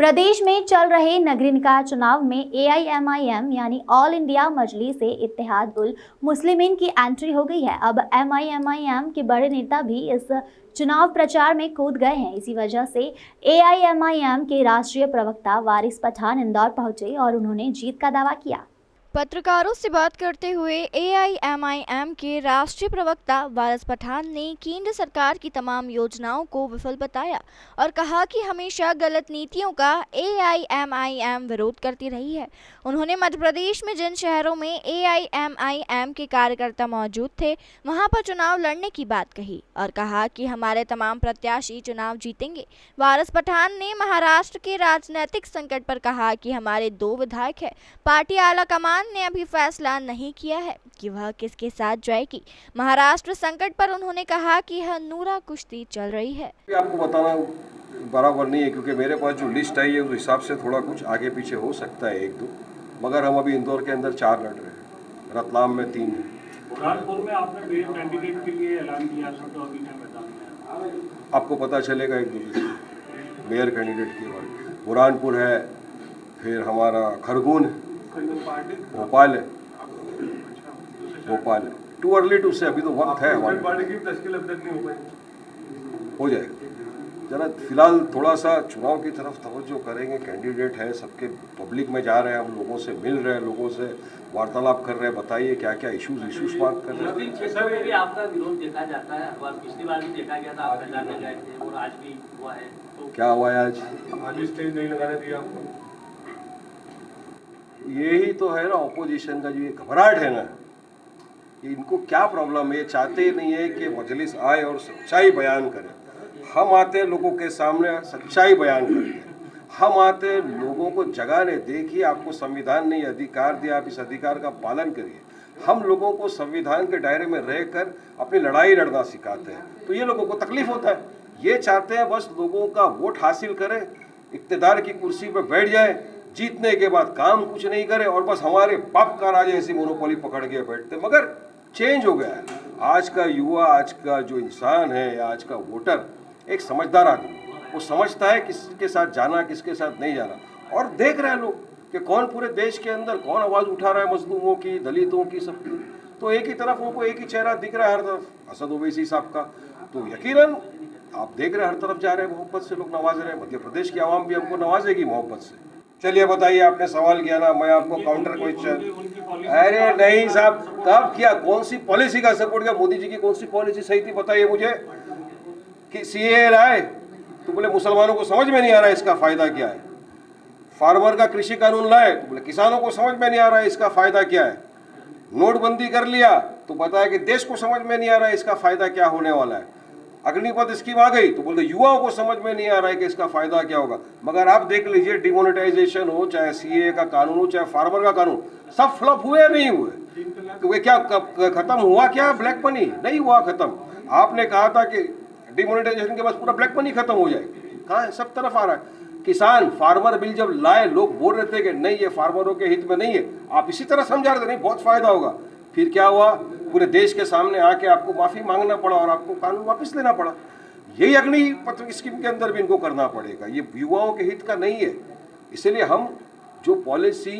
प्रदेश में चल रहे नगरीय निकाय चुनाव में एआईएमआईएम यानी ऑल इंडिया मजलिस इत्तेहाद उल मुस्लिमीन की एंट्री हो गई है। अब एमआईएम के बड़े नेता भी इस चुनाव प्रचार में कूद गए हैं। इसी वजह से एआईएमआईएम के राष्ट्रीय प्रवक्ता वारिस पठान इंदौर पहुंचे और उन्होंने जीत का दावा किया। पत्रकारों से बात करते हुए एआईएमआईएम के राष्ट्रीय प्रवक्ता वारिस पठान ने केंद्र सरकार की तमाम योजनाओं को विफल बताया और कहा कि हमेशा गलत नीतियों का एआईएमआईएम विरोध करती रही है। उन्होंने मध्य प्रदेश में जिन शहरों में एआईएमआईएम के कार्यकर्ता मौजूद थे वहां पर चुनाव लड़ने की बात कही और कहा कि हमारे तमाम प्रत्याशी चुनाव जीतेंगे। वारिस पठान ने महाराष्ट्र के राजनीतिक संकट पर कहा कि हमारे 2 विधायक हैं। पार्टी आला कमान ने अभी फैसला नहीं किया है कि वह किसके साथ जाएगी। महाराष्ट्र संकट पर उन्होंने कहा कि यह नूरा कुश्ती चल रही है। आपको बताना बराबर नहीं है क्योंकि मेरे पास जो लिस्ट आई है उस हिसाब से थोड़ा कुछ आगे पीछे हो सकता है 1-2, मगर हम अभी इंदौर के अंदर 4 लड़ रहे हैं, रतलाम में 3 है। बुरहानपुर में आपने मेयर कैंडिडेट के लिए ऐलान किया था, तो अभी क्या मैदान में आपको पता चलेगा एक दूसरे मेयर कैंडिडेट की बात। बुरहानपुर है, फिर हमारा खरगोन, भोपाल है, भोपाल है। टू अर्ली टू से, अभी तो वक्त है हमारे पार्टी की तश्कील अब तक नहीं हो जाएगा। जरा फिलहाल थोड़ा सा चुनाव की तरफ तवज्जो करेंगे। कैंडिडेट है, सबके पब्लिक में जा रहे हैं, हम लोगों से मिल रहे हैं, लोगों से वार्तालाप कर रहे हैं। बताइए क्या क्या इश्यूज बात कर रहे हैं। क्षेत्र में भी आपका विरोध देखा जाता है और पिछली बार भी देखा गया था, आप जाने गए थे और आज भी हुआ है। तो क्या हुआ है आज स्टेज नहीं लगाने दिया आपको? यही तो है ना ऑपोजिशन का जो ये घबराहट है ना, इनको क्या प्रॉब्लम है। ये चाहते नहीं है कि मजलिस आए और सच्चाई बयान करे। हम आते हैं लोगों के सामने, सच्चाई बयान करते हैं। हम आते हैं लोगों को जगाने। देखिए, आपको संविधान ने अधिकार दिया, आप इस अधिकार का पालन करिए। हम लोगों को संविधान के दायरे में रहकर अपनी लड़ाई लड़ना सिखाते हैं, तो ये लोगों को तकलीफ होता है। ये चाहते हैं बस लोगों का वोट हासिल करें, इक्तदार की कुर्सी पर बैठ जाए, जीतने के बाद काम कुछ नहीं करे और बस हमारे बाप का राज ऐसी मोनोपोली पकड़ के बैठते। मगर चेंज हो गया है। आज का युवा, आज का जो इंसान है, आज का वोटर एक समझदार आदमी, वो समझता है किसके साथ जाना, किसके साथ नहीं जाना। और देख रहे हैं लोग कि कौन पूरे देश के अंदर कौन आवाज़ उठा रहा है, मजलूमों की, दलितों की, सबकी। तो एक ही तरफ उनको एक ही चेहरा दिख रहा है हर तरफ, असद ओवैसी साहब का। तो यकीनन आप देख रहे हैं हर तरफ जा रहे हैं, मोहब्बत से लोग नवाज रहे हैं। मध्य प्रदेश की आवाम भी हमको नवाजेगी मोहब्बत से। चलिए बताइए, आपने सवाल किया ना, मैं आपको काउंटर क्वेश्चन। अरे नहीं साहब, कब किया? कौन सी पॉलिसी का सपोर्ट किया? मोदी जी की कौन सी पॉलिसी सही थी बताइए मुझे। कि सीए लाए तो बोले मुसलमानों को समझ में नहीं आ रहा है इसका फायदा क्या है। फार्मर का कृषि कानून लाए तो बोले किसानों को समझ में नहीं आ रहा है इसका फायदा क्या है। नोटबंदी कर लिया तो बताया कि देश को समझ में नहीं आ रहा है इसका फायदा क्या होने वाला है। अग्निपथ स्कीम आ गई तो बोलते युवाओं को समझ में नहीं आ रहा है कि इसका फायदा क्या होगा। मगर आप देख लीजिए, डिमोनेटाइजेशन हो, चाहे सीए का कानून हो, चाहे फार्मर का कानून, सब फ्लॉप हुए नहीं हुए। तो वे क्या खत्म हुआ क्या ब्लैक मनी? नहीं हुआ खत्म। आपने कहा था कि डिमोनेटाइजेशन के बाद पूरा ब्लैक मनी खत्म हो जाएगा, कहाँ है? सब तरफ आ रहा है। किसान फार्मर बिल जब लाए, लोग बोल रहे थे कि नहीं ये फार्मरों के हित में नहीं है, आप इसी तरह समझा रहे थे नहीं बहुत फायदा होगा। फिर क्या हुआ? पूरे देश के सामने आके आपको माफ़ी मांगना पड़ा और आपको कानून वापस लेना पड़ा। यही अग्निपथ स्कीम के अंदर भी इनको करना पड़ेगा। ये युवाओं के हित का नहीं है। इसलिए हम जो पॉलिसी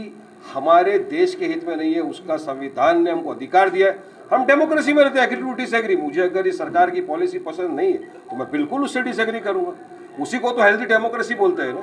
हमारे देश के हित में नहीं है, उसका संविधान ने हमको अधिकार दिया है। हम डेमोक्रेसी में रहते हैं, एग्री टू डिसएग्री। मुझे अगर इस सरकार की पॉलिसी पसंद नहीं है तो मैं बिल्कुल उससे डिसएग्री करूँगा। उसी को तो हेल्दी डेमोक्रेसी बोलते हैं ना।